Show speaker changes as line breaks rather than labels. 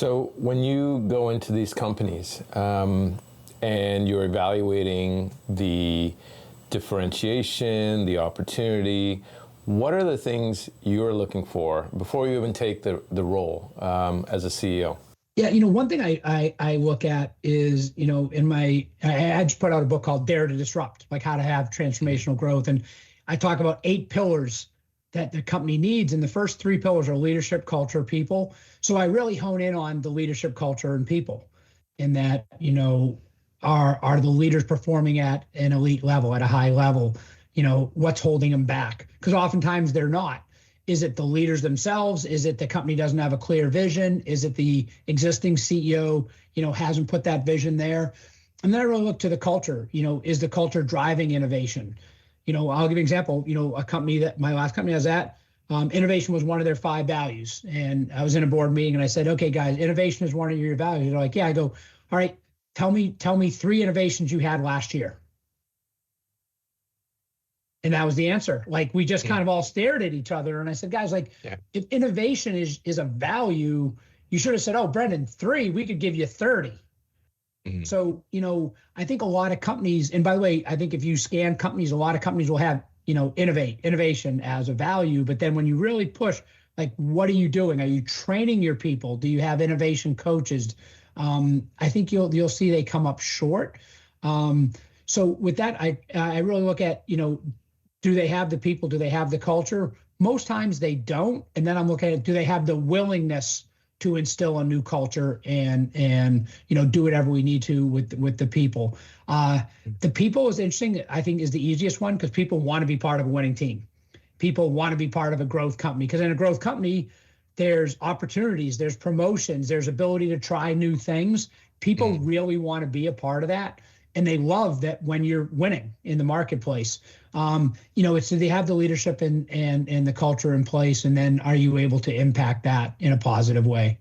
So when you go into these companies and you're evaluating the differentiation, the opportunity, what are the things you're looking for before you even take the role as a CEO?
Yeah, one thing I look at is, I just put out a book called Dare to Disrupt, like how to have transformational growth. And I talk about 8 pillars that the company needs. And the first 3 pillars are leadership, culture, people. So I really hone in on the leadership, culture, and people in that, are the leaders performing at an elite level, at a high level? What's holding them back? Because oftentimes they're not. Is it the leaders themselves? Is it the company doesn't have a clear vision? Is it the existing CEO, hasn't put that vision there? And then I really look to the culture. Is the culture driving innovation? I'll give you an example. A company that my last company I was at, innovation was one of their 5 values. And I was in a board meeting and I said, okay, guys, innovation is one of your values. They're like, yeah. I go, all right, tell me 3 innovations you had last year. And that was the answer. Like, we just kind of all stared at each other. And I said, guys, if innovation is a value, you should have said, oh, Brendan, 3, we could give you 30. Mm-hmm. So, I think a lot of companies, and by the way, I think if you scan companies, a lot of companies will have, innovation as a value. But then when you really push, like, what are you doing? Are you training your people? Do you have innovation coaches? I think you'll see they come up short. So with that, I really look at, do they have the people? Do they have the culture? Most times they don't. And then I'm looking at, do they have the willingness to instill a new culture and do whatever we need to with the people? The people is interesting. I think is the easiest one because people want to be part of a winning team. People want to be part of a growth company because in a growth company, there's opportunities, there's promotions, there's ability to try new things. People really want to be a part of that. And they love that when you're winning in the marketplace. It's do they have the leadership and the culture in place, and then are you able to impact that in a positive way?